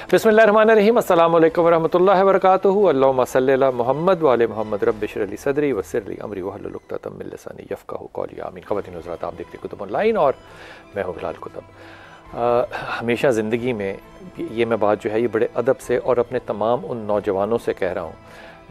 बिस्मिल्लाहिर्रहमानिर्रहीम। अस्सलामु अलैकुम वरहमतुल्लाहि वबरकातुहू। अल्लाहुम्मा सल्लि अला मुहम्मद व आले मुहम्मद। रब्बि इश्रह ली सदरी वयस्सिर ली अमरी वहलुल उक़दतम मिन लिसानी यफ़क़हू क़ौली। आमीन। ख़वातीन व हज़रात, आप देख रहे कुतुब ऑनलाइन और मैं हूँ बिलाल कुतुब। हमेशा ज़िंदगी में ये मैं बात जो है ये बड़े अदब से और अपने तमाम उन नौजवानों से कह रहा हूँ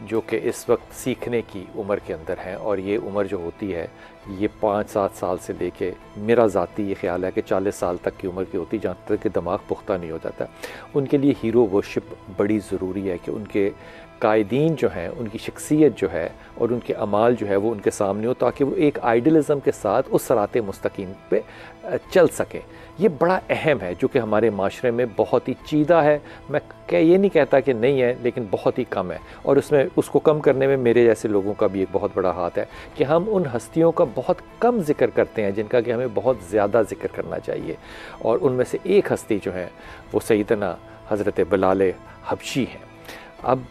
जो कि इस वक्त सीखने की उम्र के अंदर हैं, और ये उम्र जो होती है ये 5-7 साल से लेके मेरा ज़ाती ये ख्याल है कि 40 साल तक की उम्र की होती, जहाँ तक कि दिमाग पुख्ता नहीं हो जाता। उनके लिए हीरो वर्शिप बड़ी ज़रूरी है कि उनके कायदीन जो हैं, उनकी शख्सियत जो है और उनके अमाल जो है वो उनके सामने हो, ताकि वो एक आइडियलिज़म के साथ उस सराते मुस्तकीम पे चल सकें। ये बड़ा अहम है जो कि हमारे माशरे में बहुत ही चीदा है। मैं ये नहीं कहता कि नहीं है, लेकिन बहुत ही कम है, और उसको कम करने में मेरे जैसे लोगों का भी एक बहुत बड़ा हाथ है कि हम उन हस्तियों का बहुत कम जिक्र करते हैं जिनका कि हमें बहुत ज़्यादा जिक्र करना चाहिए। और उनमें से एक हस्ती जो है वो सैयदना हज़रत बिलाल हबशी हैं। अब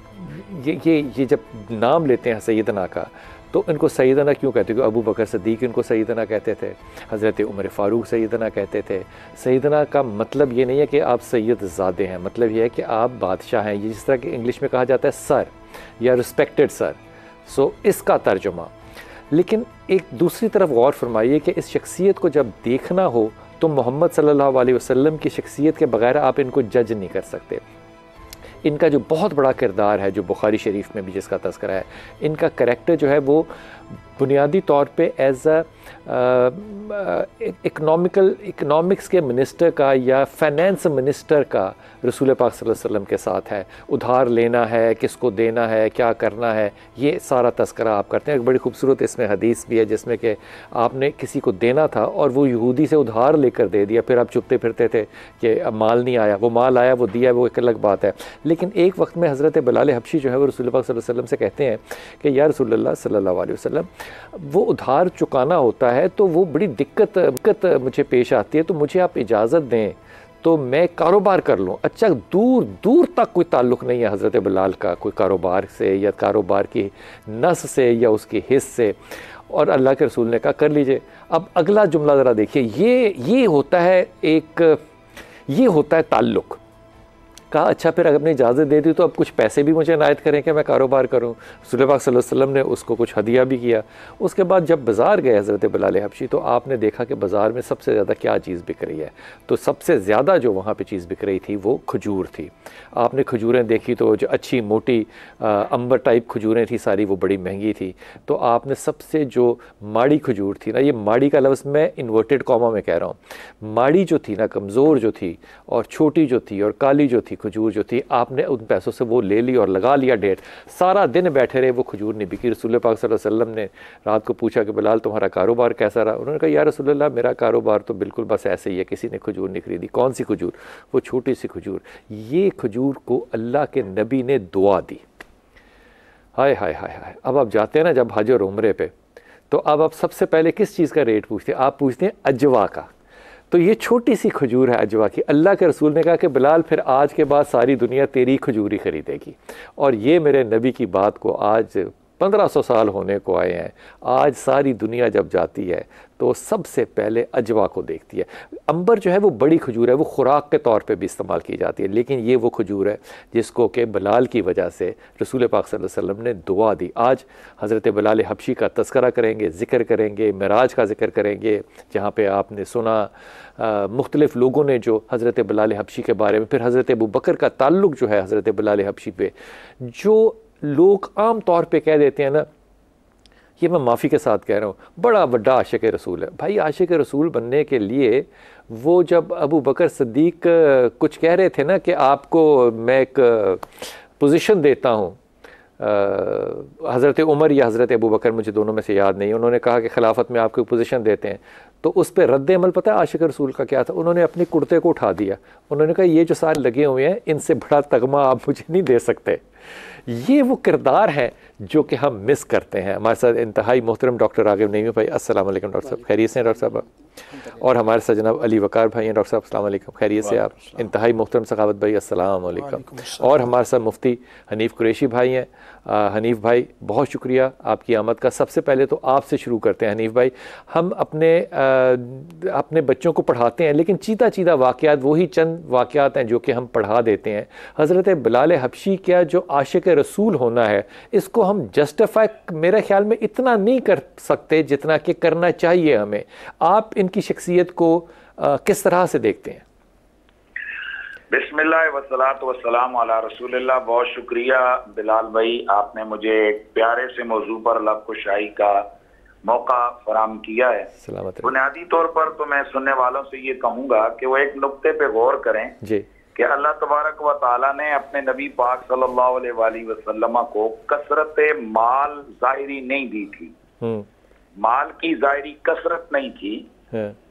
ये जब नाम लेते हैं सैयदना का, तो इनको सैयदना क्यों कहते हैं? अबू बकर सिद्दीक़ इनको सैयदना कहते थे, हज़रत उमर फ़ारूक सैयदना कहते थे। सैयदना का मतलब ये नहीं है कि आप सैयद ज़ादे हैं, मतलब ये है कि आप बादशाह हैं। ये जिस तरह कि इंग्लिश में कहा जाता है सर या रिस्पेक्टेड सर, सो इसका तर्जुमा। लेकिन एक दूसरी तरफ गौर फरमाइए कि इस शख्सियत को जब देखना हो तो मोहम्मद सल्लल्लाहु अलैहि वसल्लम की शख्सियत के बगैर आप इनको जज नहीं कर सकते। इनका जो बहुत बड़ा किरदार है, जो बुखारी शरीफ में भी जिसका तज़किरा है, इनका करैक्टर जो है वो बुनियादी तौर पे एज इकनॉमिक्स के मिनिस्टर का या फाइनेंस मिनिस्टर का रसूल पाक सल्लल्लाहु अलैहि वसल्लम के साथ है। उधार लेना है, किसको देना है, क्या करना है, ये सारा तज़किरा आप करते हैं। एक बड़ी खूबसूरत इसमें हदीस भी है जिसमें कि आपने किसी को देना था और वो यहूदी से उधार लेकर दे दिया, फिर आप चुपते फिरते थे कि माल नहीं आया। वो माल आया, वो दिया, वो एक अलग बात है। लेकिन एक वक्त में हज़रत बिलाल हबशी जो है वो रसूल पाक सल्लल्लाहु अलैहि वसल्लम से कहते हैं कि या रसूलल्लाह सल्लल्लाहु अलैहि वसल्लम, वो उधार चुकाना होता है तो वो बड़ी दिक्कत मुझे पेश आती है, तो मुझे आप इजाज़त दें तो मैं कारोबार कर लूँ। अच्छा, दूर दूर तक कोई ताल्लुक़ नहीं है हज़रत बिलाल का कोई कारोबार से या कारोबार की नस से या उसके हिस्स से। और अल्लाह के रसूल ने कहा कर लीजिए। अब अगला जुमला ज़रा देखिए, ये होता है ताल्लुक़। कहा अच्छा फिर अगर आपने इजाज़त दे दी तो अब कुछ पैसे भी मुझे इनायत करें कि मैं कारोबार करूं। रसूल पाक सल्लल्लाहु अलैहि वसल्लम ने उसको कुछ हदिया भी किया। उसके बाद जब बाज़ार गए हज़रत बिलाल हबशी, तो आपने देखा कि बाज़ार में सबसे ज़्यादा क्या चीज़ बिक रही है। तो सबसे ज़्यादा जो वहाँ पे चीज़ बिक रही थी वो खजूर थी। आपने खजूरें देखी तो जो अच्छी मोटी अंबर टाइप खजूरें थी सारी, वो बड़ी महंगी थी। तो आपने सबसे जो माड़ी खजूर थी ना, ये माड़ी का लफ्ज़ मैं इन्वर्टेड कॉमा में कह रहा हूँ, माड़ी जो थी ना, कमज़ोर जो थी और छोटी जो थी और काली जो थी खजूर जो थी, आपने उन पैसों से वो ले ली और लगा लिया डेट। सारा दिन बैठे रहे, वो खजूर नहीं बिकी। रसूल पाक सल्लल्लाहु अलैहि वसल्लम ने रात को पूछा कि बिलाल तुम्हारा कारोबार कैसा रहा? उन्होंने कहा या रसूलल्लाह मेरा कारोबार तो बिल्कुल बस ऐसे ही है, किसी ने खजूर नहीं खरीदी। कौन सी खजूर? वो छोटी सी खजूर। ये खजूर को अल्लाह के नबी ने दुआ दी। हाय हाय हाय हाय। अब आप जाते हैं ना जब हज और उम्रे पे, तो अब आप सबसे पहले किस चीज़ का रेट पूछते हैं? आप पूछते हैं अजवा का। तो ये छोटी सी खजूर है अजवा की। अल्लाह के रसूल ने कहा कि बिलाल फिर आज के बाद सारी दुनिया तेरी खजूर ही खरीदेगी। और ये मेरे नबी की बात को आज 1500 साल होने को आए हैं। आज सारी दुनिया जब जाती है तो सबसे पहले अजवा को देखती है। अंबर जो है वो बड़ी खजूर है, वो खुराक के तौर पे भी इस्तेमाल की जाती है, लेकिन ये वो खजूर है जिसको कि बिलाल की वजह से रसूल पाक सल्लल्लाहु अलैहि वसल्लम ने दुआ दी। आज हज़रत बिलाल हबशी का तज़किरा करेंगे, ज़िक्र करेंगे, मिराज का ज़िक्र करेंगे, जहाँ पे आपने सुना मुख्तलिफ़ लोगों ने जो हज़रत बिलाल हबशी के बारे में, फिर हज़रत अबू बकर का ताल्लुक़ जो है हज़रत बिलाल हबशी पे, जो लोग आम तौर पे कह देते हैं ना, ये मैं माफ़ी के साथ कह रहा हूँ, बड़ा बड़ा आशिक रसूल है। भाई आशिक रसूल बनने के लिए वो जब अबू बकर सिद्दीक़ कुछ कह रहे थे ना कि आपको मैं एक पोजीशन देता हूँ, हज़रत उमर या हज़रत अबू बकर, मुझे दोनों में से याद नहीं, उन्होंने कहा कि खिलाफत में आपको पोजीशन देते हैं, तो उस पर रद्द अमल पता है आशिक रसूल का क्या था? उन्होंने अपने कुर्ते को उठा दिया। उन्होंने कहा ये जो सारे लगे हुए हैं इनसे बड़ा तगमा आप मुझे नहीं दे सकते। ये वो किरदार है जो कि हम मिस करते हैं। हमारे साथ इंतहाई मोहतरम डॉक्टर रागिब नईमी भाई। अस्सलाम वालेकुम डॉक्टर साहब, खैरियत से हैं डॉक्टर साहब? और हमारे साथ जनाब अली वकार भाई हैं। डॉक्टर साहब अस्सलाम वालेकुम, खैरियत से आप? इंतहाई मोहतरम सखावत भाई अस्सलाम वालेकुम। और हमारे साथ मुफ्ती हनीफ कुरैशी भाई हैं। हनीफ भाई बहुत शुक्रिया आपकी आमद का। सबसे पहले तो आपसे शुरू करते हैं हनीफ भाई। हम अपने बच्चों को पढ़ाते हैं, लेकिन चीता चीता वाक़यात वही चंद वाक़यात हैं जो कि हम पढ़ा देते हैं। हज़रत बिलाल हबशी क्या जो आशिक रसूल होना है, इसको हम जस्टिफाई मेरे ख्याल में इतना नहीं कर सकते जितना कि करना चाहिए हमें। आप इनकी शख्सियत को किस तरह से देखते हैं? बिस्मिल्लाह वस्सलातु वस्सलामु अला रसूलिल्लाह। बहुत शुक्रिया बिलाल भाई, आपने मुझे एक प्यारे से मौजू पर लब कुशाई का मौका फराम किया है। बुनियादी तौर पर तो मैं सुनने वालों से ये कहूँगा कि वो एक नुक्ते पे गौर करें जी कि अल्लाह तबारक व तआला ने अपने नबी पाक सल्लल्लाहु अलैहि वसल्लम को कसरत माल ज़ाहिरी नहीं दी थी। माल की ज़ाहिरी कसरत नहीं थी।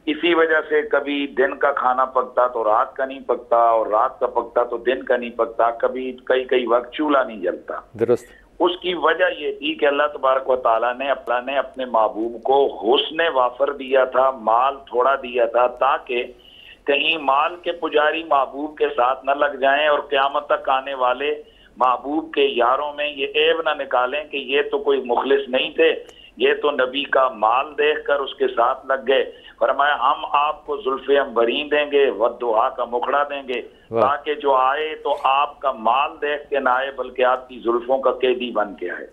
इसी वजह से कभी दिन का खाना पकता तो रात का नहीं पकता, और रात का पकता तो दिन का नहीं पकता। कभी कई वक्त चूल्हा नहीं जलता। दुरुस्त। उसकी वजह ये थी कि अल्लाह तबारक व तआला ने अपने महबूब को हुस्न वाफर दिया था, माल थोड़ा दिया था, ताकि कहीं माल के पुजारी महबूब के साथ न लग जाएं और क़यामत तक आने वाले महबूब के यारों में ये ऐब न निकालें कि ये तो कोई मुखलिस नहीं थे, ये तो नबी का माल देखकर उसके साथ लग गए। फरमाया हम आपको जुल्फे अंबरीन देंगे, वद्दुहा का मुखड़ा देंगे, ताकि जो आए तो आपका माल देख के ना आए बल्कि आपकी जुल्फों का कैदी बन के आए।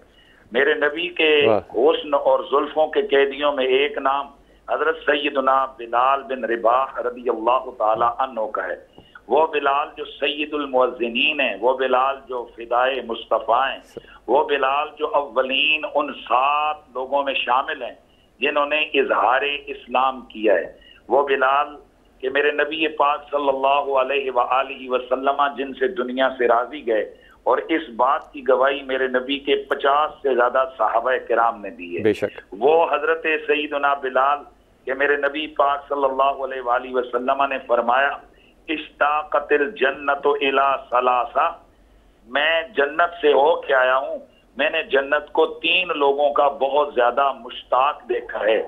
मेरे नबी के हुस्न और जुल्फों के कैदियों में एक नाम हजरत सैयदना बिलाल बिन रिबाह रदी अल्लाह ताला अन्हु का है। वो बिलाल जो सैयदुल मुअज्जिनीन है, वो बिलाल जो फिदाए मुस्तफ़ा हैं, वो बिलाल जो अव्वलीन उन 7 लोगों में शामिल हैं जिन्होंने इजहार इस्लाम किया है। वो बिलाल कि मेरे नबी पाक सल्लल्लाहु अलैहि वसल्लम जिनसे दुनिया से राजी गए, और इस बात की गवाही मेरे नबी के 50 से ज्यादा सहाबा किराम ने दी है। बेशक वो हजरत सैयदना बिलाल कि मेरे नबी पाक सल्लल्लाहु अलैहि वसल्लम ने फरमाया इश्ताक़तिल जन्नतु इला सलासा, मैं जन्नत से हो के आया हूँ, मैंने जन्नत को 3 लोगों का बहुत ज्यादा मुश्ताक देखा है।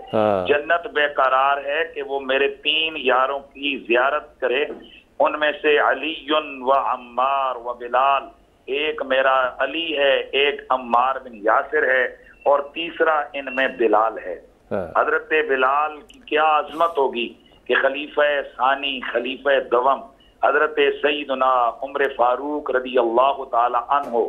जन्नत बेकरार है कि वो मेरे 3 यारों की जियारत करे। उनमें से अलीयुन व अम्मार व बिलाल, एक मेरा अली है, एक अम्मार बिन यासिर है, और तीसरा इनमें बिलाल है। हजरत बिलाल की क्या अजमत होगी कि खलीफा सानी खलीफा दवम हजरत सैयदना उमर फारूक रदी अल्लाह ताला अन्हो,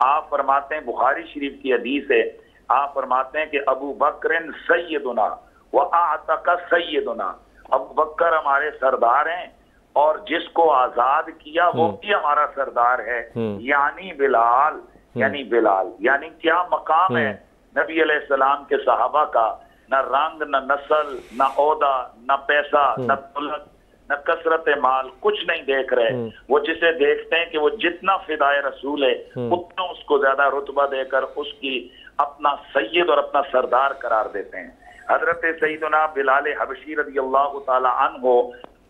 आप फरमाते हैं, बुखारी शरीफ की हदीस है, आप फरमाते हैं कि अबू बकर सैयदना व आतक सैयदना, अबू बकर हमारे सरदार हैं और जिसको आजाद किया वो भी हमारा सरदार है, यानी बिलाल। यानी बिलाल यानी क्या मकाम है नबी अलैहिस्सलाम के सहाबा का, न रंग, न नस्ल, न ओहदा, न पैसा, न दौलत, न कसरत माल, कुछ नहीं देख रहे। वो जिसे देखते हैं कि वो जितना फिदाए रसूल है उतना उसको ज्यादा रुतबा देकर उसकी अपना सैयद और अपना सरदार करार देते हैं। हजरत सैयदना बिलाल हबशी रदी अल्लाह ताला अन्हो,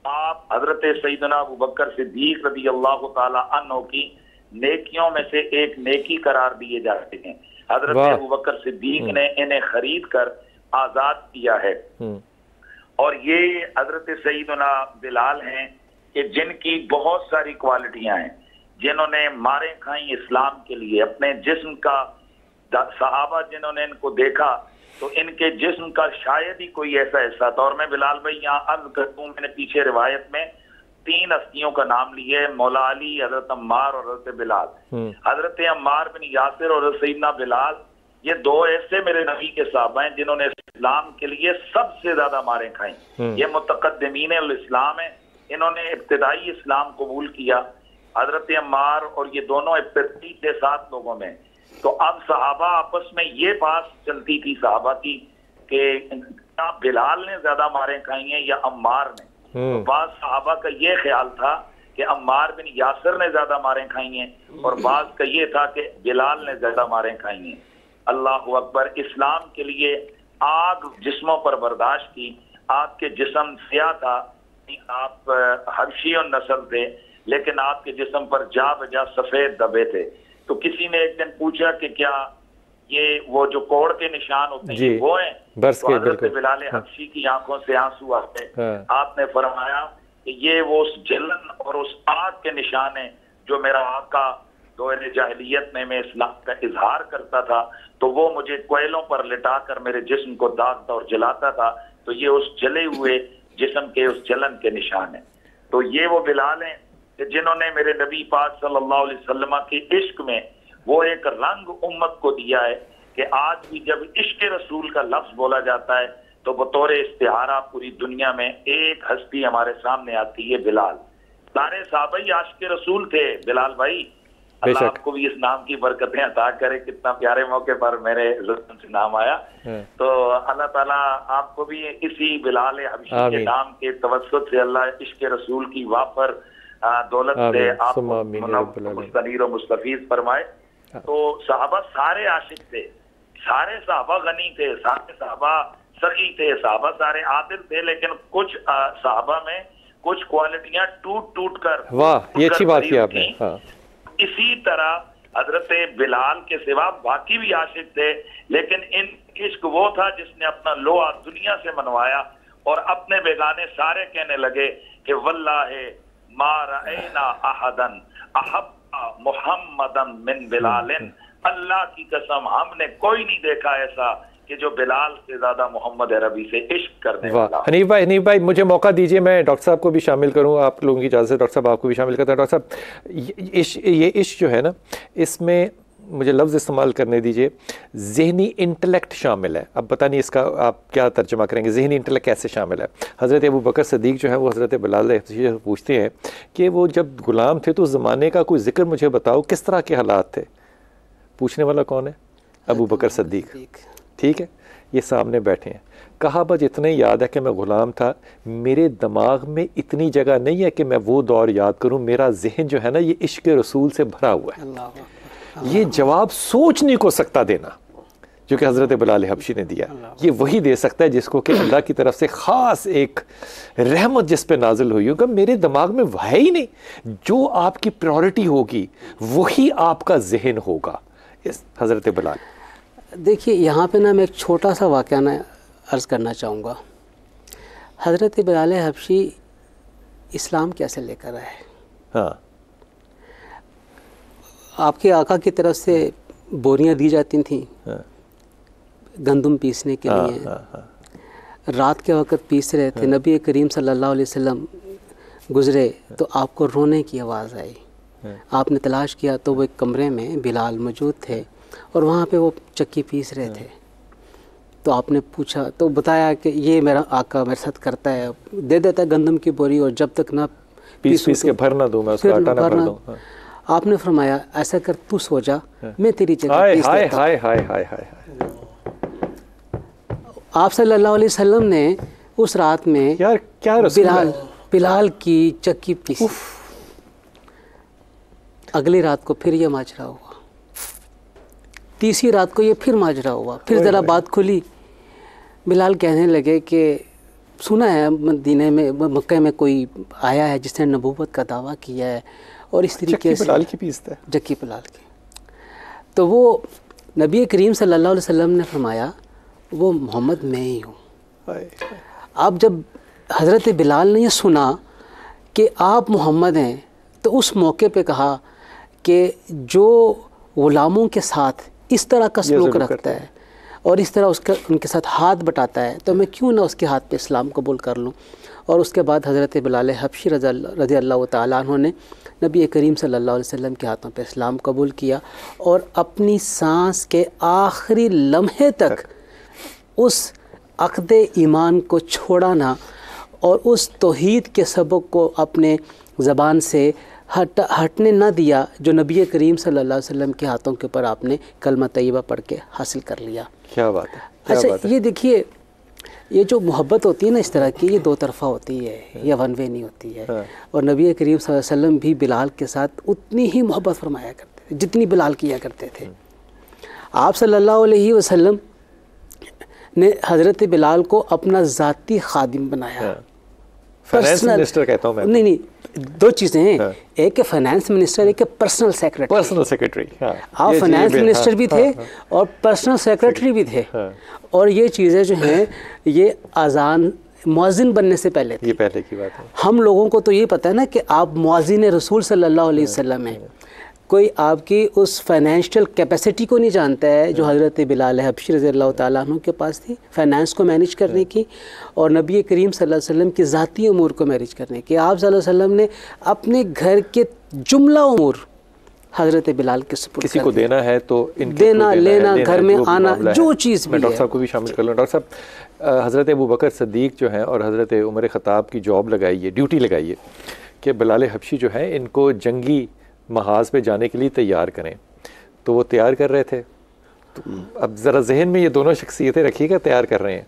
आप हजरत सैयदना अबू बकर सिद्दीक रदी अल्लाह ताला अन्हो की नेकियों में से एक नेकी करार दिए जाते हैं। हजरत अबू बकर सिद्दीक ने इन्हें खरीद कर आजाद किया है। और ये हजरत सैयदना बिलाल हैं कि जिनकी बहुत सारी क्वालिटियां हैं, जिन्होंने मारे खाई इस्लाम के लिए, अपने जिस्म का, सहाबा जिन्होंने इनको देखा तो इनके जिस्म का शायद ही कोई ऐसा हिस्सा था। और मैं बिलाल भाई यहाँ अर्ज करता, मैंने पीछे रिवायत में 3 हस्तियों का नाम लिए है, मौला अली, हजरत अम्मार और हजरत बिलाल। हजरत अम्मार बिन यासिर और हजरत सैयदना बिलाल, ये 2 ऐसे मेरे नबी के साहबा हैं जिन्होंने इस्लाम के लिए सबसे ज्यादा मारें खाई। ये मुतकद्दिमीन इस्लाम है, इन्होंने इब्तिदाई इस्लाम कबूल किया। हजरत अम्मार और ये दोनों इब्तिदाई थे 7 लोगों में। तो अब सहाबा आपस में ये बात चलती थी सहाबा की कि क्या बिलाल ने ज्यादा मारें खाई हैं या अम्मार ने। तो बाज सहाबा का ये ख्याल था कि अम्मार बिन यासिर ने ज्यादा मारें खाई हैं, और बाज का ये था कि बिलाल ने ज्यादा मारें खाई हैं। अल्लाह अकबर। इस्लाम के लिए आग जिस्मों पर बर्दाश्त की। आपके जिस्म स्याह था, आप हबशी और नस्ल थे, लेकिन आपके जिस्म पर जा बजा सफेद दबे थे। तो किसी ने एक दिन पूछा कि क्या ये वो जो कोड़ के निशान होते हैं वो हैं। तो हजरत बिलाल हबशी की आंखों से आंसू आते। आपने फरमाया कि ये वो उस जलन और उस आग के निशान है जो मेरा आका दौरे जाहिलियत में मैं इस्लाम का इजहार करता था तो वो मुझे कोयलों पर लिटाकर मेरे जिस्म को दागता और जलाता था, तो ये उस जले हुए जिस्म के उस जलन के निशान है। तो ये वो बिलाल हैं कि जिन्होंने मेरे नबी पाक सल्लल्लाहु अलैहि वसल्लम के इश्क में वो एक रंग उम्मत को दिया है कि आज भी जब इश्क रसूल का लफ्ज बोला जाता है तो बतौर इस्तिहारा पूरी दुनिया में एक हस्ती हमारे सामने आती है, बिलाल। सारे साहबा ही आशिक रसूल थे बिलाल भाई। अल्लाह आपको भी इस नाम की बरकतें अता करे। कितना प्यारे मौके पर मेरे ज़ुबान से नाम आया। तो अल्लाह ताला आपको भी इसी बिलाल हबशी के नाम के तवस्सुत से अल्लाह इश्क रसूल की वाफर दौलत से आपको मुस्तनीर और मुस्तफीज फरमाए। तो साहबा सारे आशिक थे, सारे साहबा गनी थे, सारे साहबा सही थे, साहबा सारे आदिल थे, लेकिन कुछ साहबा में कुछ क्वालिटियां टूट टूट कर, वाह ये अच्छी बात की आपने। हाँ। इसी तरह हजरत बिलाल के सिवा बाकी भी आशिक थे, लेकिन इन इश्क वो था जिसने अपना लोहा दुनिया से मनवाया और अपने बेगाने सारे कहने लगे कि वल्लाहे मा रअयना अहदन अहब्बा मुहम्मदन मिन बिलालिन। अल्लाह की कसम हमने कोई नहीं देखा ऐसा कि जो बिलाल से ज्यादा मोहम्मद अरबी से इश्क करने वाला। हनीफ भाई मुझे मौका दीजिए, मैं डॉक्टर साहब को भी शामिल करूं, आप लोगों की इजाज़त से डॉक्टर साहब आपको भी शामिल करते हैं। डॉक्टर साहब ये इश्क जो है ना, इसमें मुझे लफ्ज़ इस्तेमाल करने दीजिए, जहनी इंटेलेक्ट शामिल है। अब पता नहीं इसका आप क्या तर्जुमा करेंगे, जहनी इंटेलेक्ट कैसे शामिल है? हज़रत अबू बकर सदीक जो है वो हज़रत बिलाल हबशी से पूछते हैं कि वो जब गुलाम थे तो उस ज़माने का कोई जिक्र मुझे बताओ, किस तरह के हालात थे? पूछने वाला कौन है? अबू बकर सदीक। ठीक है, ये सामने बैठे हैं। कहा बस इतने याद है कि मैं ग़ुलाम था, मेरे दिमाग में इतनी जगह नहीं है कि मैं वो दौर याद करूं, मेरा जहन जो है ना ये इश्क रसूल से भरा हुआ है। ये जवाब सोच नहीं को सकता देना जो कि हज़रत बिलाल हबशी ने दिया। ये वही दे सकता है जिसको कि अल्लाह की तरफ से ख़ास एक रहमत जिस पे नाजिल हुई होगा। मेरे दिमाग में वह ही नहीं, जो आपकी प्रायोरिटी होगी वही आपका जहन होगा। इस हज़रत बिलाल, देखिए यहाँ पे ना मैं एक छोटा सा वाक़या ना अर्ज़ करना चाहूँगा। हज़रत बिलाल हबशी इस्लाम कैसे लेकर आए? हाँ, आपके आका की तरफ से बोरियां दी जाती थीं, हाँ, गंदम पीसने के लिए। हाँ। रात के वक़्त पीस रहे थे। हाँ। नबी करीम सल्लल्लाहु अलैहि वसल्लम गुज़रे तो आपको रोने की आवाज़ आई। हाँ। आपने तलाश किया तो वो एक कमरे में बिलाल मौजूद थे और वहाँ पे वो चक्की पीस रहे थे। तो आपने पूछा तो बताया कि ये मेरा आका मेरे साथ करता है, दे देता है गंदम की बोरी और जब तक ना पीस के भर ना दूँ मैं उसका आटा ना भर दूँ। हाँ। आपने फरमाया ऐसा कर, तू सो जा, मैं तेरी जगह पीस देता हूं। हाय आप सल्लल्लाहु अलैहि वसल्लम ने उस रात में यार क्या बिलाल की चक्की पीसी। अगली रात को फिर ये माजरा हुआ, तीसरी रात को ये फिर माजरा हुआ। फिर ज़रा बात खुली, बिलाल कहने लगे कि सुना है मदीने में मक्का में कोई आया है जिसने नबूवत का दावा किया है और इस तरीके से जक्की बिलाल की। तो वो नबी करीम सल्लल्लाहु अलैहि वसल्लम ने फरमाया वो मोहम्मद मैं ही हूँ। अब जब हज़रत बिलाल ने ये सुना कि आप मोहम्मद हैं तो उस मौके पे कहा कि जो ग़ुलामों के साथ इस तरह का सलूक रखता है और इस तरह उनके साथ हाथ बटाता है तो मैं क्यों ना उसके हाथ पे इस्लाम कबूल कर लूँ। और उसके बाद हज़रत बिलाल हबशी रज़ी अल्लाह तआला अन्हु ने नबी करीम सल्लल्लाहु अलैहि वसल्लम के हाथों पे इस्लाम कबूल किया और अपनी सांस के आखिरी लम्हे तक उस अक़दे ईमान को छोड़ा ना और उस तौहीद के सबक को अपने ज़बान से हटने ना दिया जो नबी करीम सल्लल्लाहु अलैहि वसल्लम के हाथों के ऊपर आपने कलमा तैयबा पढ़ के हासिल कर लिया। क्या बात है। अच्छा ये देखिए, ये जो मोहब्बत होती है ना इस तरह की, ये दो तरफ़ा होती है, ये वन वे नहीं होती है। और नबी करीम सल्लल्लाहु अलैहि वसल्लम भी बिलाल के साथ उतनी ही मोहब्बत फरमाया करते थे जितनी बिलाल किया करते थे। आप सल्लल्लाहु अलैहि वसल्लम ने हज़रत बिलाल को अपना ज़ाती खादिम बनाया। फाइनेंस मिनिस्टर कहता हूँ मैं। नहीं, दो चीज़ें हैं, एक फाइनेंस मिनिस्टर, एक पर्सनल सेक्रेटरी। आप फाइनेंस मिनिस्टर भी थे और पर्सनल सेक्रेटरी भी थे, और ये चीज़ें जो हैं ये आज़ान मुअज़्ज़िन बनने से पहले थी। ये पहले की बात है। हम लोगों को तो ये पता है ना कि आप मुअज़्ज़िन रसूल सल्लल्लाहु अलैहि वसल्लम हैं, कोई आपकी उस फाइनेंशियल कैपेसिटी को नहीं जानता है जो हज़रत बिलाल हबशी रज़ी अल्लाह ताला अन्हु के पास थी, फाइनेंस को मैनेज करने की और नबी करीम सल्लल्लाहु अलैहि वसल्लम की ज़ाती उमूर को मैनेज करने की। आप सल्लल्लाहु अलैहि वसल्लम ने अपने घर के जुमला उमूर हज़रत बिलाल के सुपुर्द किसी को देना है तो देना लेना, घर में आना, जो चीज़ मैं डॉक्टर साहब को भी शामिल कर लूँ। डॉक्टर साहब, हज़रत अबू बकर सिद्दीक़ जो हैं और हज़रत उमर ख़त्ताब की जॉब लगाई है, ड्यूटी लगाई है कि बिलाल हबशी जो है इनको जंगी महाज पे जाने के लिए तैयार करें, तो वो तैयार कर रहे थे। तो अब ज़रा जहन में ये दोनों शख्सियतें रखिएगा, तैयार कर रहे हैं।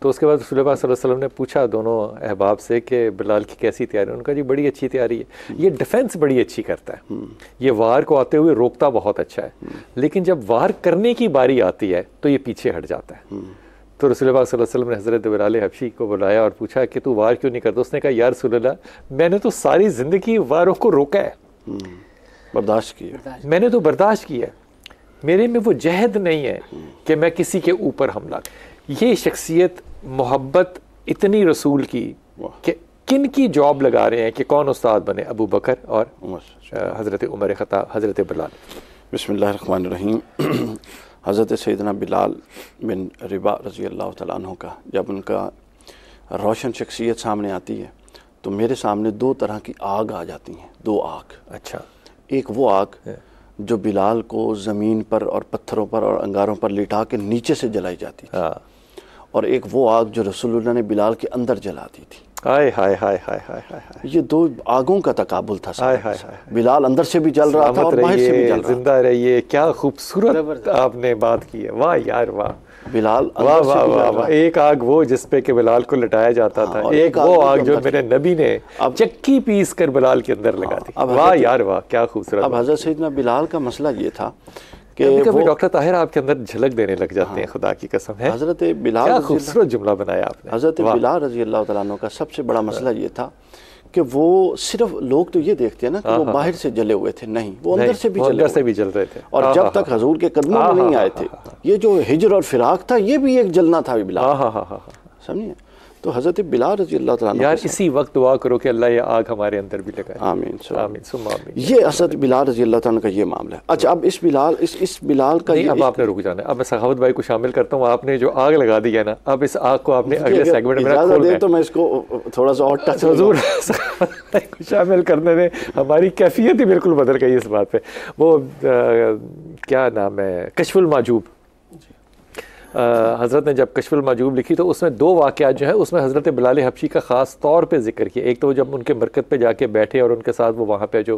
तो उसके बाद रसूल पाक सल्लल्लाहु अलैहि वसल्लम ने पूछा दोनों अहबाब से कि बिलाल की कैसी तैयारी है। उनका जी बड़ी अच्छी तैयारी है, ये डिफेंस बड़ी अच्छी करता है, ये वार को आते हुए रोकता बहुत अच्छा है, लेकिन जब वार करने की बारी आती है तो ये पीछे हट जाता है। तो रसूल पाक सल्लल्लाहु अलैहि वसल्लम ने हज़रत बिलाल हबशी को बुलाया और पूछा कि तू वार क्यों नहीं करता? उसने कहा या रसूल अल्लाह, मैंने तो सारी ज़िंदगी वारों को रोका है, बर्दाश्त किया, मैंने तो बर्दाश्त किया, मेरे में वो जहद नहीं है कि मैं किसी के ऊपर हमला। ये शख्सियत मोहब्बत इतनी रसूल की कि किन की जॉब लगा रहे हैं कि कौन उस्ताद बने, अबू बकर और हज़रत उमर ख़त्ताब, हज़रत बिलाल। बिस्मिल्लाहिर्रहमानिर्रहीम। हज़रत सैयदना बिलाल बिन रिबा रज़ी अल्लाह तआला अन्हु का जब उनका रोशन शख्सियत सामने आती है तो मेरे सामने दो तरह की आग आ जाती हैं, दो आग। अच्छा, एक वो आग जो बिलाल को ज़मीन पर और पत्थरों पर और अंगारों पर लिटा के नीचे से जलाई जाती थी, और एक वो आग जो रसूलुल्लाह ने बिलाल के अंदर जला दी थी। हाय हाय हाय हाय हाय हाय, ये दो आगों का तकाबुल था। हाय हाय हाय, बिलाल अंदर से भी जल रहा था और बाहर से भी जल रहा था। जिंदा रहिए, क्या खूबसूरत आपने बात की है, वाह यार वाह। बिलाल वाह वाह वाह वाह। एक आग वो जिसपे के बिलाल को लटाया जाता था, एक वो आग जो मेरे नबी ने चक्की पीस कर बिलाल के अंदर लगा दी। वाह यार वाह, क्या खूबसूरत। अब हज़रत सैयदना बिलाल का मसला ये था कि कभी डॉक्टर ताहिर आपके अंदर झलक देने लग जाते हैं, खुदा की कसम है। हज़रत बिलाल, क्या खूबसूरत जुमला बनाया आपने। हज़रत बिलाल रज़ी अल्लाह तआला अन्हु का सबसे बड़ा मसला ये था कि वो सिर्फ, लोग तो ये देखते हैं ना कि वो बाहर से जले हुए थे, नहीं, वो अंदर से भी जल रहे थे। और जब तक हजूर के कदमों में नहीं आए थे, ये जो हिजर और फिराक था ये भी एक जलना था बिलाल, समझिए। तो हज़रत बिलाल रज़ी अल्लाह तआला अन्हु, यार इसी वक्त दुआ करो कि अल्लाह ये आग हमारे अंदर भी लगाए। आमीन आमीन सुम्मा आमीन। ये हज़रत बिलाल रज़ी अल्लाह तआला का ये मामला है। अच्छा, अब इस बिलाल का अब आपने रुक जाना है। अब मैं सखावत भाई को शामिल करता हूँ। आपने जो आग लगा दी है ना, अब इस आग को आपने अगले सेगमेंट में खोलना है, तो मैं इसको थोड़ा सा और टच हुजूर को शामिल करने में हमारी कैफियत ही बिल्कुल बदल गई इस बात पे। वो क्या नाम है, कश्फुल माजूब। हज़रत ने जब कश्फुल माजूब लिखी तो उसमें दो वाक़यात जो है उसमें हज़रत बिलाल हबशी का ख़ास तौर पे ज़िक्र किया। एक तो जब उनके मरकज़ पे जाके बैठे और उनके साथ वो वहाँ पे जो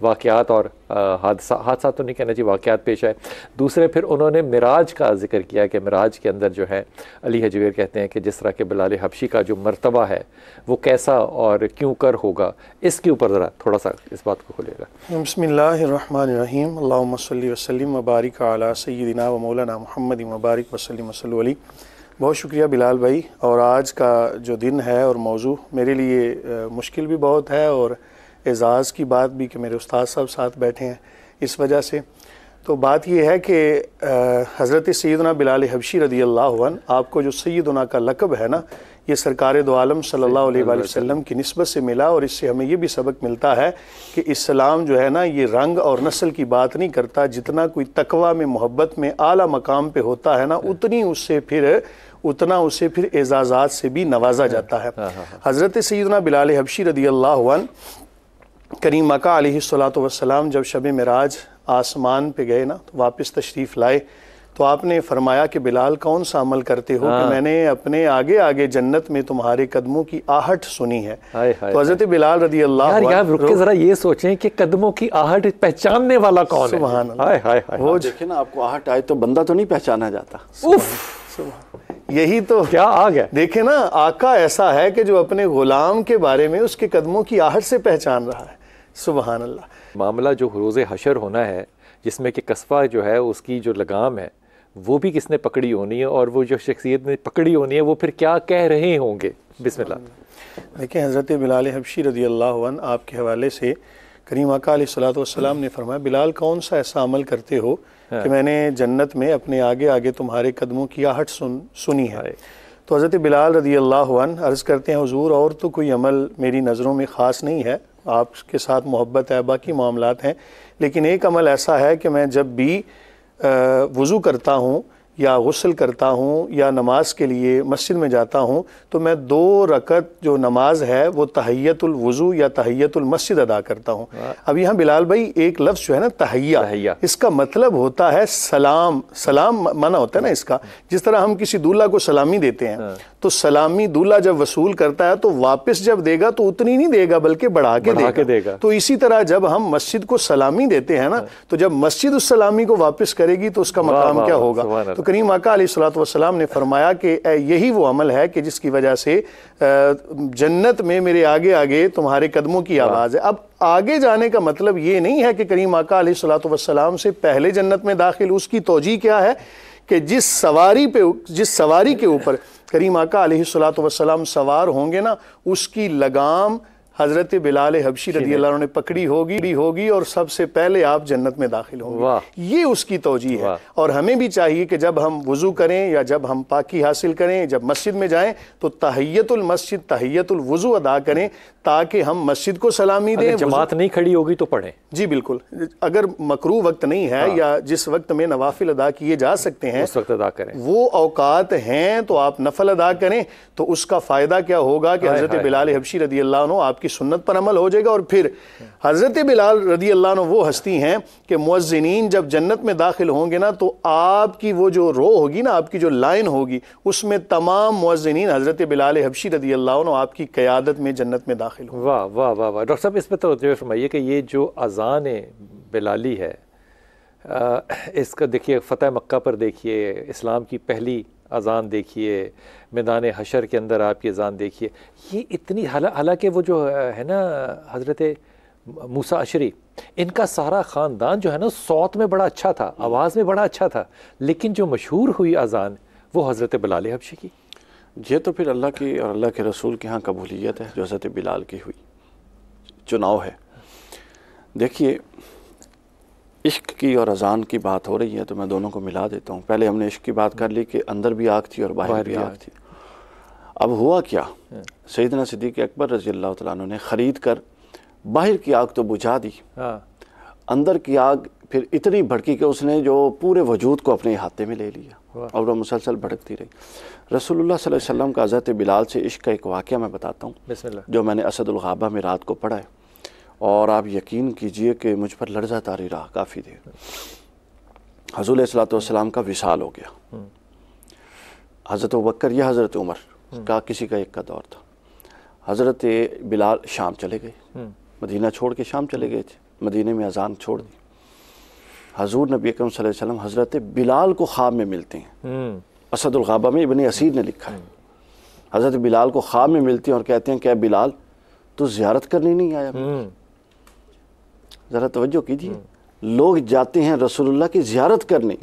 वाक़यात और हादसा तो नहीं कहना चाहिए, वाक़यात पेश आए। दूसरे फिर उन्होंने मिराज का ज़िक्र किया कि मिराज के अंदर जो है अली हजवेर कहते हैं कि जिस तरह के बिलाल हबशी का जो मर्तबा है वो कैसा और क्यों कर होगा, इसके ऊपर ज़रा थोड़ा सा इस बात को खोलिएगा। बिस्मिल्लाहिर्रहमानिर्रहीम, अल्लाहुम्मा सल्ली व सल्लिम व बारिक अला सय्यिदिना व मौलाना मुहम्मद व बारिक वसल्लिम वसल्लु अलैहि। बहुत शुक्रिया बिलाल भाई। और आज का जो दिन है और मौजू मेरे लिए मुश्किल भी बहुत है और एज़ाज़ की बात भी कि मेरे उस्ताद साहब साथ बैठे हैं इस वजह से। तो बात ये है कि हज़रत सैयदना बिलाल हबशी रज़ी अल्लाहु अन्हु, आपको जो सैयदना का लक़ब है ना, ये सरकार दो आलम सल्लल्लाहु अलैहि वसल्लम की निस्बत से मिला। और इससे हमें ये भी सबक मिलता है कि इस्लाम जो है ना, ये रंग और नस्ल की बात नहीं करता। जितना कोई तकवा में, मोहब्बत में आला मकाम पे होता है ना, उतना उसे फिर एजाज़ात से भी नवाजा जाता है। हज़रत सैयदना बिलाल हबशी रज़ी अल्लाहु अन्हु करीम मक्का अलैहिस्सलातु वस्सलाम जब शब मेराज आसमान पे गए ना, तो वापस तशरीफ़ लाए, तो आपने फरमाया कि बिलाल कौन सा अमल करते हो कि मैंने अपने आगे आगे जन्नत में तुम्हारे कदमों की आहट सुनी है। तो हज़रत बिलाल रज़ी अल्लाह, यार रुक के जरा ये सोचें कि कदमों की आहट पहचानने वाला कौन है। सुभान अल्लाह। वो देखे ना, आपको आहट आए तो बंदा तो नहीं पहचाना जाता। यही तो क्या आ गया। देखे ना, आका ऐसा है कि जो अपने गुलाम के बारे में उसके कदमों की आहट से पहचान रहा है। सुभान अल्लाह। मामला जो रोज़े हशर होना है, जिसमें कि कस्बा जो है उसकी जो लगाम है वो भी किसने पकड़ी होनी है, और वो जो शख्सियत ने पकड़ी होनी है वो फिर क्या कह रहे होंगे। बिस्मिल्लाह। देखिए, हज़रत बिलाल हबशी रज़ी अल्लाह अन्हु आपके हवाले से करीम आका अलैहिस्सलातु वस्सलाम ने फरमाया, बिलाल कौन सा ऐसा अमल करते हो कि मैंने जन्नत में अपने आगे आगे तुम्हारे कदमों की आहट सुनी है। तो हज़रत बिलाल रज़ी अल्लाह अन्हु अर्ज़ करते हैं, हुज़ूर और तो कोई अमल मेरी नज़रों में ख़ास नहीं है, आपके साथ मोहब्बत है, बाकी मामलात हैं, लेकिन एक अमल ऐसा है कि मैं जब भी वज़ू करता हूँ या गुस्ल करता हूँ या नमाज के लिए मस्जिद में जाता हूँ तो मैं 2 रकत जो नमाज है वो तहियतुल वज़ू या तहियतुल मस्जिद अदा करता हूँ। अब यहाँ बिलाल भाई एक लफ्ज़ जो है ना तहिया, इसका मतलब होता है सलाम। सलाम माना होता है ना इसका, जिस तरह हम किसी दूल्हा को सलामी देते हैं तो सलामी दूल्हा जब वसूल करता है तो वापस जब देगा तो उतनी नहीं देगा बल्कि बढ़ा के देगा। तो इसी तरह जब हम मस्जिद को सलामी देते हैं ना तो जब मस्जिद उस सलामी को वापस करेगी तो उसका मकाम क्या होगा। तो करीम आका अलैहिस्सलातु वस्सलाम ने फरमाया कि यही वो अमल है कि जिसकी वजह से जन्नत में मेरे आगे आगे तुम्हारे कदमों की आवाज़ है। अब आगे जाने का मतलब ये नहीं है कि करीम आका अलैहिस्सलातु वस्सलाम से पहले जन्नत में दाखिल। उसकी तौजीह क्या है कि जिस सवारी के ऊपर करीम आका अलैहिस्सलातु वस्सलाम सवार होंगे ना, उसकी लगाम हज़रत बिलाल हबशी रज़ी अल्लाह अन्हु ने पकड़ी होगी और सबसे पहले आप जन्नत में दाखिल होंगे। ये उसकी तौजीह है। और हमें भी चाहिए कि जब हम वज़ू करें या जब हम पाकी हासिल करें, जब मस्जिद में जाएं तो तहियतुल मस्जिद तहियतुल वज़ू अदा करें ताकि हम मस्जिद को सलामी दें। जमात नहीं खड़ी होगी तो पढ़ें। जी बिल्कुल, अगर मकरू वक्त नहीं है या जिस वक्त में नवाफिल अदा किए जा सकते हैं उस वक्त अदा करें, वो औकात हैं तो आप नफल अदा करें। तो उसका फ़ायदा क्या होगा कि हज़रत बिलाल हबशी रज़ी अल्लाह अन्हु आपकी सुन्नत पर अमल हो जाएगा। और फिर हज़रत बिलाल रज़ी अल्लाह अन्हु वो हस्ती हैं कि मुअज्जिनीन जब जन्नत में दाखिल होंगे ना तो आपकी वो जो रो होगी ना, आपकी जो लाइन होगी, उसमें तमाम मुअज्जिनीन हज़रत बिलाल हबशी रज़ी अल्लाह अन्हु आपकी क़यादत में जन्नत में दाखिल। वाह वाह वाह वाह। डॉक्टर साहब, इस पर तो फरमाइए कि ये जो अज़ान बिलाली है, इसका देखिए फ़तह मक्का पर देखिए, इस्लाम की पहली अज़ान देखिए, मैदान हशर के अंदर आपकी अज़ान देखिए, ये इतनी हालांकि वो जो है ना हज़रत मूसा अशरी, इनका सारा ख़ानदान जो है ना सौत में बड़ा अच्छा था, आवाज़ में बड़ा अच्छा था, लेकिन जो मशहूर हुई अज़ान वो हज़रत बिलाल हबशी की। ये तो फिर अल्लाह की और अल्लाह के रसूल के यहाँ कबूलियत है जो हज़रत बिलाल की हुई, चुनाव है। देखिए, इश्क की और अज़ान की बात हो रही है तो मैं दोनों को मिला देता हूँ। पहले हमने इश्क की बात कर ली कि अंदर भी आग थी और बाहर भी आग थी। अब हुआ क्या, सैयदना सिद्दीक़ अकबर रज़ी अल्लाह तआला अन्हु ने ख़रीद कर बाहर की आग तो बुझा दी, अंदर की आग फिर इतनी भड़की कि उसने जो पूरे वजूद को अपने हाथे में ले लिया और वह मुसलसल भड़कती रही। रसूलुल्लाह सल्लल्लाहु अलैहि वसल्लम का हज़रत बिलाल से इश्क का एक वाक़या मैं बताता हूँ जो मैंने असदुल गाबा में रात को पढ़ा है, और आप यकीन कीजिए कि मुझ पर लर्ज़ा तारी रहा काफ़ी देर। हुज़ूर अलैहिस्सलातु वस्सलाम का विसाल हो गया। हज़रत अबू बकर या हज़रत उमर का किसी का एक का दौर था। हज़रत बिलाल शाम चले गए, मदीना छोड़ के शाम चले गए थे, मदीने में अज़ान छोड़ दी। हज़ूर नबी अकरम सल्लल्लाहु अलैहि वसल्लम हज़रत बिलाल को ख्वाब में मिलते हैं। असदुल गाबा में इब्न असीर ने लिखा है, हज़रत बिलाल को ख्वाब में मिलते हैं और कहते हैं क्या बिलाल तो ज़ियारत करने नहीं आया? ज़रा तवज्जो कीजिए, लोग जाते हैं रसूलुल्लाह की ज़ियारत करने,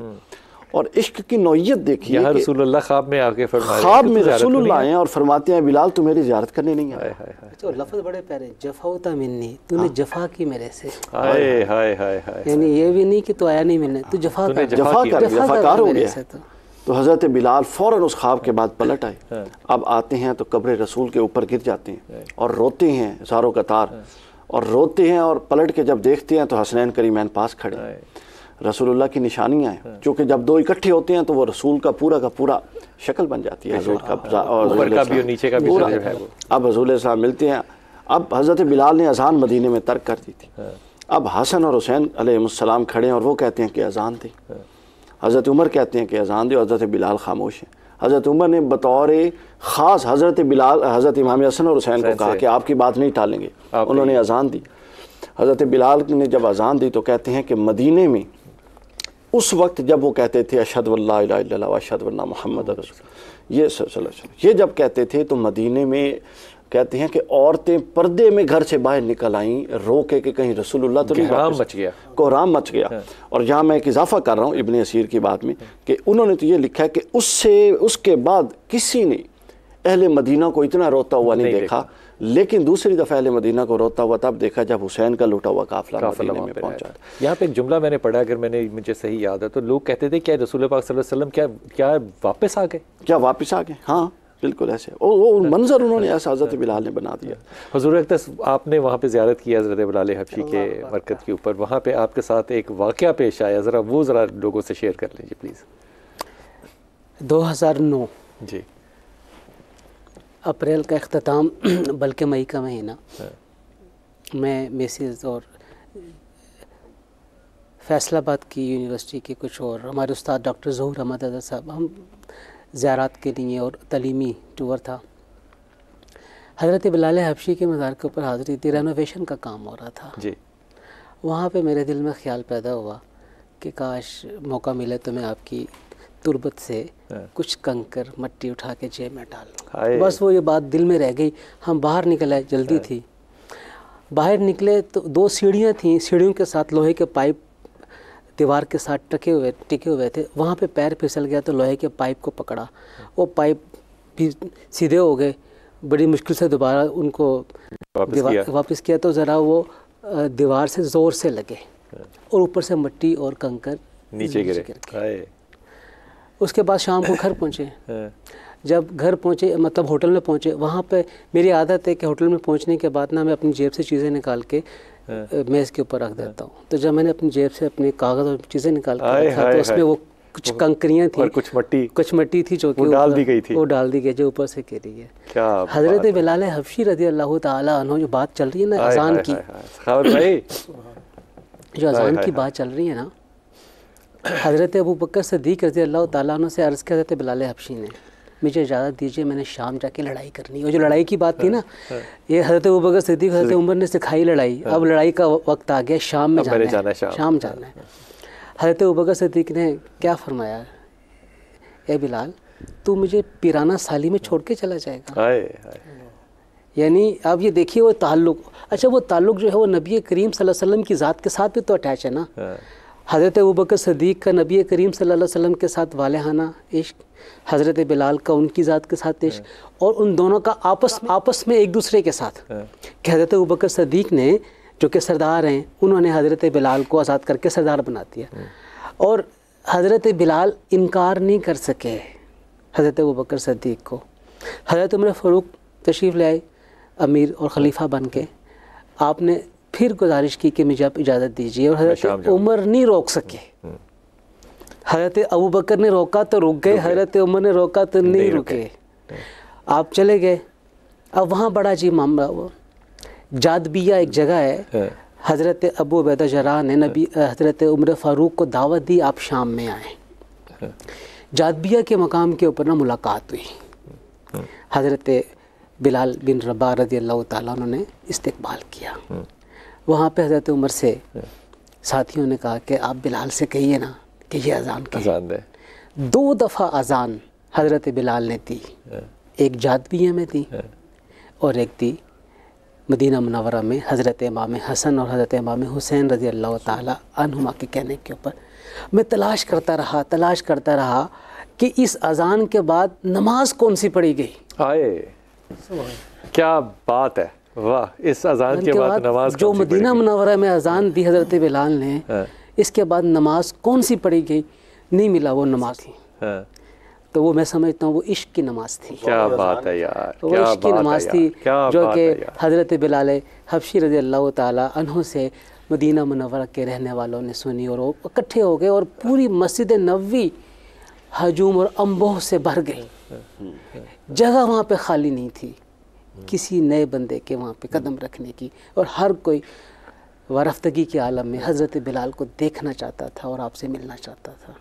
और इश्क की नौइयत देखिए, रसूलुल्लाह ख्वाब में आके फरमाया, ख्वाब में रसूलुल्लाह आए और फरमाते हैं बिलाल तू मेरी ज़ियारत करने नहीं आया। तो लफ्ज़ बड़े प्यारे, जफ़ाउता मिन्नी, तूने जफ़ा की मेरे से। हाय हाय हाय हाय, यानी ये भी नहीं कि तू आया नहीं मिलने, तू जफ़ाकार हो गया। तो हज़रत बिलाल फ़ौरन उस ख्वाब के बाद पलट आए। अब आते हैं तो कब्र रसूल के ऊपर गिर जाते हैं और रोते हैं सारों कतार, और रोते हैं और पलट के जब देखते हैं तो हसनैन करीमैन पास खड़े। रसूलुल्लाह की निशानियाँ हैं, क्योंकि जब दो इकट्ठे होते हैं तो वो रसूल का पूरा शक्ल बन जाती है, हज़ूर का और ऊपर का भी और नीचे का भी जो है वो। अब हज़ूर अलैहि मिलते हैं। अब हज़रत बिलाल ने अज़ान मदीने में तर्क कर दी थी। अब हसन और हुसैन अलैहिस्सलाम खड़े हैं और वो कहते हैं कि अज़ान दे। हज़रत उमर कहते हैं कि अज़ान दे, और हज़रत बिलाल खामोश हैं। हज़रत उमर ने बतौर ख़ास हज़रत इमाम हसन और हुसैन को कहा कि आपकी बात नहीं टालेंगे। उन्होंने अज़ान दी। हज़रत बिलाल ने जब अज़ान दी तो कहते हैं कि मदीने में उस वक्त जब वो कहते थे अशहदु अल्ला इलाहा इल्लल्लाह व अशहदु अन्ना मुहम्मद रसूलुल्लाह, ये जब कहते थे तो मदीने में कहते हैं कि औरतें पर्दे में घर से बाहर निकल आईं, रोके कि कहीं रसूलुल्लाह तो नहीं मच गया, कोहराम मच गया। और यहाँ मैं एक इजाफा कर रहा हूँ इब्ने असीर की बात में कि उन्होंने तो ये लिखा है कि उसके बाद किसी ने अहले मदीना को इतना रोता हुआ नहीं देखा, लेकिन दूसरी दफ़ा अहले मदीना को रोता हुआ तब देखा जब हुसैन का लूटा हुआ काफिला मदीने में पहुंचा। यहाँ पे एक जुमला मैंने पढ़ा, अगर मुझे सही याद है तो लोग कहते थे क्या रसूल पाक सल्लल्लाहु अलैहि वसल्लम क्या वापस आ गए, क्या वापस आ गए। हाँ बिल्कुल ऐसे वो मंजर उन्होंने ऐसा हज़रत बिलाल ने बना दिया। हुज़ूर अक़दस आपने वहाँ पे ज़ियारत की हज़रत बिलाल हबशी के मरकज़ के ऊपर, वहाँ पे आपके साथ एक वाक़या पेश आया, ज़रा लोगों से शेयर कर लीजिए प्लीज़। 2009 जी, अप्रैल का अख्ताम बल्कि मई का महीना, मैं मिसेज़ और फैसलाबाद की यूनिवर्सिटी के कुछ और हमारे उस्ताद डॉक्टर ज़हूर अहमद अज़हर साहब, हम ज़ियारत के लिए और तलीमी टूर था। हज़रत बिलाल हबशी के मज़ार के ऊपर हाज़िरी थी, रेनोवेशन का काम हो रहा था जी। वहाँ पे मेरे दिल में ख्याल पैदा हुआ कि काश मौका मिले तो मैं आपकी तुरबत से कुछ कंकर मट्टी उठा के जेब में डाल लूँ। बस वो ये बात दिल में रह गई। हम बाहर निकले, जल्दी थी, बाहर निकले तो 2 सीढ़ियाँ थीं, सीढ़ियों के साथ लोहे के पाइप दीवार के साथ टिके हुए थे। वहाँ पे पैर फिसल गया तो लोहे के पाइप को पकड़ा, वो पाइप भी सीधे हो गए। बड़ी मुश्किल से दोबारा उनको वापस किया तो ज़रा वो दीवार से ज़ोर से लगे और ऊपर से मिट्टी और कंकर नीचे गिरे। उसके बाद शाम को घर पहुँचे। जब घर पहुँचे, मतलब होटल में पहुँचे, वहाँ पे मेरी आदत है कि होटल में पहुँचने के बाद ना मैं अपनी जेब से चीज़ें निकाल के मेज़ के ऊपर रख देता हूँ। तो जब मैंने अपनी जेब से अपने कागज़ और चीज़ें निकाल के रखा तो उसमें वो कुछ कंकरियाँ थी और कुछ मट्टी थी जो कि डाल दी गई थी, वो डाल दी गई जो ऊपर से गिरी है। हज़रत बिलाल हबशी रज़ी अल्लाह ताला अन्हु जो बात चल रही है ना अज़ान की, जो अज़ान की बात चल रही है ना, हज़रत अबू बकर सिद्दीक़ रज़ी अल्लाह ताला अन्हु से अर्ज़ किया हज़रत बिलाल हबशी ने, मुझे इजाज़त दीजिए, मैंने शाम जाके लड़ाई करनी। और जो लड़ाई की बात थी ना, ये हज़रत अबू बकर सिद्दीक़ हज़रत उमर ने सिखाई लड़ाई। अब लड़ाई का वक्त आ गया, शाम में जाना है, शाम जाना है। हज़रत अबू बकर सिद्दीक़ ने क्या फरमाया, ए बिलाल तू मुझे पिराना साली में छोड़ के चला जाएगा। यानी अब ये देखिए वो ताल्लुक़, अच्छा वो ताल्लुक़ जो है वो नबी करीम सल्लल्लाहु अलैहि वसल्लम की ज़ात के साथ भी तो अटैच है ना। हज़रत अबू बकर सिद्दीक़ का नबी करीम सल्लल्लाहु अलैहि वसल्लम के साथ वालेहाना इश्क, हज़रत बिलाल का उनकी ज़ात के साथ इश्क, और उन दोनों का आपस में एक दूसरे के साथ कि हज़रत अबू बकर सिद्दीक़ ने जो कि सरदार हैं, उन्होंने हज़रत बिलाल को आज़ाद करके सरदार बना दिया। और हज़रत बिलाल इनकार नहीं कर सके हज़रत अबू बकर सिद्दीक़ को। हज़रत उमर फ़ारूक तशरीफ़ ले आए अमीर और ख़लीफ़ा बन के, आपने फिर गुजारिश की कि मुझे आप इजाज़त दीजिए, और हज़रत उमर नहीं रोक सके। हज़रत अबू बकर ने रोका तो रुक गए, हज़रत उमर ने रोका तो नहीं रुके, आप चले गए। अब वहाँ बड़ा अजीब मामला हुआ। जादबिया एक जगह है, हज़रत अबू उबैदा जर्राह ने नबी हज़रत उमर फ़ारूक को दावत दी, आप शाम में आए। जादबिया के मकाम के ऊपर ना मुलाकात हुई। हज़रत बिलाल बिन रबाह रज़ी अल्लाह ताला उन्होंने इस्तकबाल किया। वहाँ पे हज़रत उमर से साथियों ने कहा कि आप बिलाल से कहिए ना कि ये अज़ान दे। 2 दफ़ा अज़ान हज़रत बिलाल ने दी, एक जादबिया में दी और एक दी मदीना मुनव्वरा में हज़रत इमाम हसन और हज़रत इमाम हुसैन रज़ी अल्लाह ताला अन्हुमा के कहने के ऊपर। मैं तलाश करता रहा कि इस अज़ान के बाद नमाज कौन सी पढ़ी गई। क्या बात है, वाह। इस अज़ान के बाद नमाज जो मदीना मुनव्वरा में अज़ान दी हज़रत बिलाल ने, इसके बाद नमाज कौन सी पढ़ी गई, नहीं मिला वो नमाज थी। तो वो मैं समझता हूँ वो इश्क की नमाज थी। क्या बात है यार, वो इश्क की नमाज थी जो कि हज़रत बिलाल हबशी रज़ी अल्लाह ताला अन्हु से मदीना मुनव्वरा के रहने वालों ने सुनी, और वो इकट्ठे हो गए और पूरी मस्जिद नबवी हजूम और अम्बोह से भर गई। जगह वहाँ पे खाली नहीं थी किसी नए बंदे के वहाँ पे कदम रखने की, और हर कोई वरफ्तगी के आलम में हज़रत बिलाल को देखना चाहता था और आपसे मिलना चाहता था।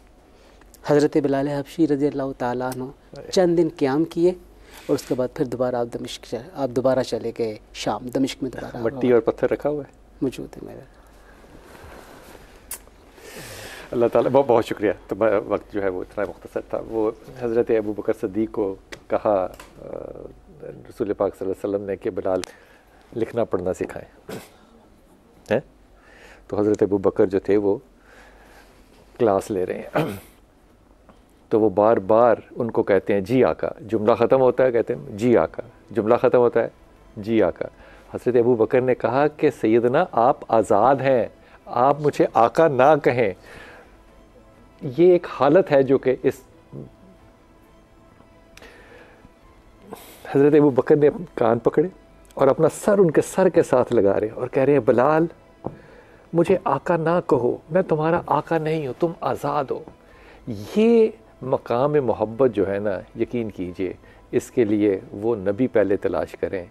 हज़रत बिलाल हबशी रज़ी अल्लाह ताला अन्हु चंद दिन क़याम किए और उसके बाद फिर दोबारा आप दोबारा चले गए शाम। दमिश्क में दोबारा मिट्टी और पत्थर रखा हुआ है, मौजूद है मेरा। अल्लाह ताला बहुत शुक्रिया। तो वक्त जो है वो इतना मुख्तसर था। वो हज़रत अबू बकर सिद्दीक़ को कहा रसूल पाक सल्लल्लाहु अलैहि वसल्लम ने कि बिलाल लिखना पढ़ना सिखाएं हैं। तो हज़रत अबू बकर जो थे वो क्लास ले रहे हैं, तो वो बार बार उनको कहते हैं जी आका। जुमला ख़त्म होता है कहते हैं जी आका, जुमला ख़त्म होता है जी आका। हज़रत अबू बकर ने कहा कि सैयदना आप आज़ाद हैं, आप मुझे आका ना कहें। ये एक हालत है जो कि इस हज़रत अबू बकर ने कान पकड़े और अपना सर उनके सर के साथ लगा रहे और कह रहे हैं बिलाल मुझे आका ना कहो, मैं तुम्हारा आका नहीं हूँ, तुम आज़ाद हो। ये मकाम मोहब्बत जो है ना, यकीन कीजिए इसके लिए वो नबी पहले तलाश करें।